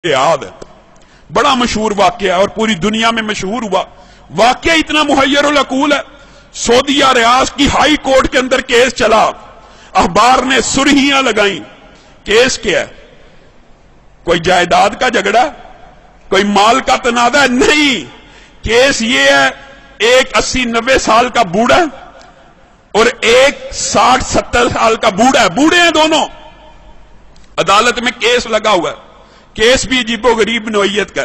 याद है, बड़ा मशहूर वाकया है और पूरी दुनिया में मशहूर हुआ। वाकया इतना मुहय्यरुल अकूल है। सऊदीया रियाज की हाई कोर्ट के अंदर केस चला, अखबार ने सुर्खियां लगाई। केस क्या है? कोई जायदाद का झगड़ा, कोई माल का तनाजा? नहीं, केस ये है, एक 80-90 साल का बूढ़ा और एक 60-70 साल का बूढ़ा है, बूढ़े हैं दोनों, अदालत में केस लगा हुआ है। केस भी अजीबो गरीब नौइयत का।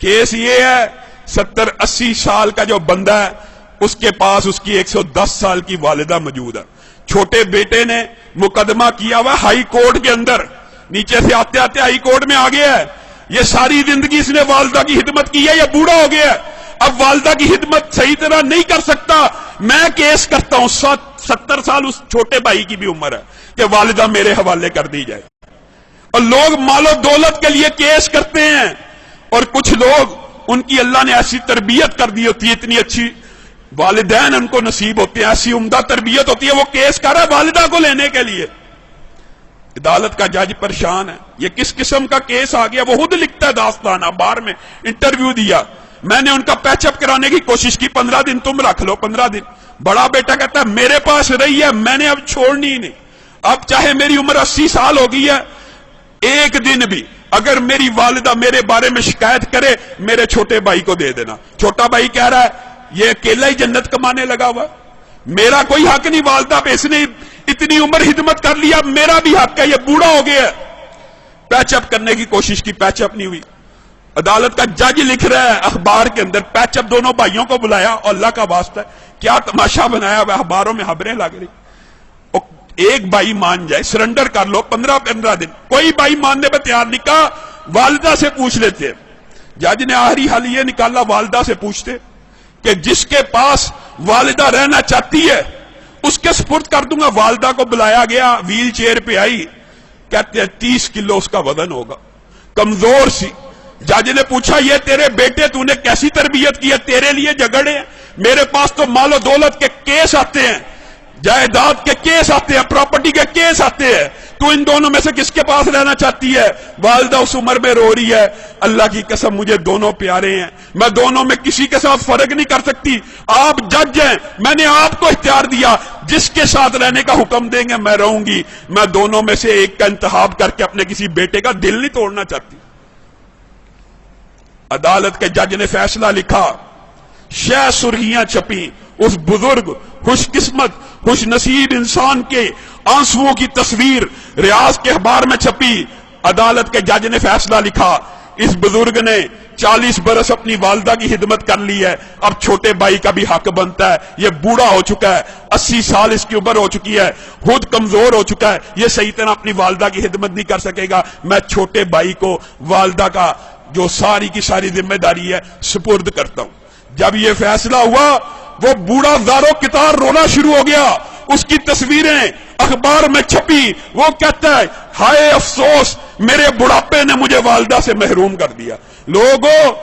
केस ये है, 70-80 साल का जो बंदा है उसके पास उसकी 110 साल की वालिदा मौजूद है। छोटे बेटे ने मुकदमा किया हुआ हाई कोर्ट के अंदर, नीचे से आते आते हाई कोर्ट में आ गया है। ये सारी जिंदगी इसने वालिदा की खिदमत की है, ये बूढ़ा हो गया है, अब वालिदा की खिदमत सही तरह नहीं कर सकता। मैं केस करता हूं, 70 साल उस छोटे भाई की भी उम्र है कि वालिदा मेरे हवाले कर दी जाए। और लोग मालो दौलत के लिए केस करते हैं, और कुछ लोग उनकी अल्लाह ने ऐसी तरबियत कर दी होती है, इतनी अच्छी वालिदैन उनको नसीब होते हैं, ऐसी उम्दा तरबियत होती है, वो केस कर रहा है वालिदा को लेने के लिए। अदालत का जज परेशान है, ये किस किस्म का केस आ गया। वो खुद लिखता है दास्तान, अखबार में इंटरव्यू दिया, मैंने उनका पैचअप कराने की कोशिश की, 15 दिन तुम रख लो, 15 दिन। बड़ा बेटा कहता है मेरे पास रही है, मैंने अब छोड़नी ही नहीं, अब चाहे मेरी उम्र 80 साल हो गई है, एक दिन भी अगर मेरी वालिदा मेरे बारे में शिकायत करे, मेरे छोटे भाई को दे देना। छोटा भाई कह रहा है ये अकेला ही जन्नत कमाने लगा हुआ, मेरा कोई हक नहीं वालिदा पे, इसने इतनी उम्र खिदमत कर लिया, मेरा भी हक है, ये बूढ़ा हो गया। पैचअप करने की कोशिश की, पैचअप नहीं हुई। अदालत का जज लिख रहा है अखबार के अंदर, पैचअप दोनों भाइयों को बुलाया, और अल्लाह का वास्ता है क्या तमाशा बनाया हुआ, अखबारों में खबरें लग रही। एक भाई मान जाए, सरेंडर कर लो, 15-15 दिन। कोई भाई मानने पर तैयार नहीं, कहा वालिदा से पूछ लेते। जज ने आखिरी हल ये निकाला, वालिदा से पूछते कि जिसके पास वालिदा रहना चाहती है उसके सुपुर्द कर दूंगा। वालिदा को बुलाया गया, व्हील चेयर पे आई, कहते हैं 30 किलो उसका वजन होगा, कमजोर सी। जज ने पूछा ये तेरे बेटे तूने कैसी तरबियत की है, तेरे लिए झगड़े हैं, मेरे पास तो मालो दौलत के केस आते हैं, जायदाद के केस आते हैं, प्रॉपर्टी के केस आते हैं, तू इन दोनों में से किसके पास रहना चाहती है? वालिदा उस उम्र में रो रही है, अल्लाह की कसम मुझे दोनों प्यारे हैं, मैं दोनों में किसी के साथ फर्क नहीं कर सकती, आप जज हैं, मैंने आपको इख्तियार दिया, जिसके साथ रहने का हुक्म देंगे मैं रहूंगी, मैं दोनों में से एक का इंतखाब करके अपने किसी बेटे का दिल नहीं तोड़ना चाहती। अदालत के जज ने फैसला लिखा, शह सुर्खियां छपी, उस बुजुर्ग खुशकिस्मत खुश नसीब इंसान के आंसुओं की तस्वीर रियाज के अखबार में छपी। अदालत के जज ने फैसला लिखा, इस बुजुर्ग ने 40 बरस अपनी वालिदा की खिदमत कर ली है, अब छोटे भाई का भी हक बनता है, ये बूढ़ा हो चुका है, 80 साल इसकी उम्र हो चुकी है, खुद कमजोर हो चुका है, ये सही तरह अपनी वालिदा की खिदमत नहीं कर सकेगा, मैं छोटे भाई को वालिदा का जो सारी की सारी जिम्मेदारी है सुपुर्द करता हूं। जब ये फैसला हुआ, वो बूढ़ा ज़ारो कितार रोना शुरू हो गया, उसकी तस्वीरें अखबार में छपी, वो कहता है हाय अफसोस, मेरे बुढ़ापे ने मुझे वालिदा से महरूम कर दिया। लोगों,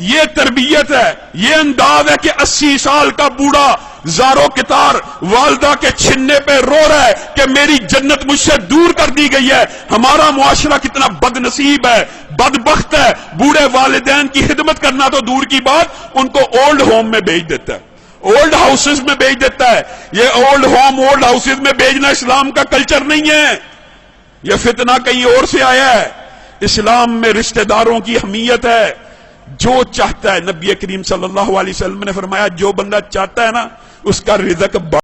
ये तरबियत है, ये अंदाज है कि 80 साल का बूढ़ा ज़ारो कितार वालिदा के छिन्ने पे रो रहा है कि मेरी जन्नत मुझसे दूर कर दी गई है। हमारा मुआशरा कितना बदनसीब है, बदबख्त है, बूढ़े वालिदैन की खिदमत करना तो दूर की बात, उनको ओल्ड होम में भेज देता है, ओल्ड हाउसेज में भेज देता है। ये ओल्ड होम ओल्ड हाउसेज में भेजना इस्लाम का कल्चर नहीं है, यह फितना कहीं और से आया है। इस्लाम में रिश्तेदारों की अहमियत है, जो चाहता है, नबी करीम सल्लल्लाहु अलैहि वसल्लम ने फरमाया जो बंदा चाहता है ना उसका रिज़्क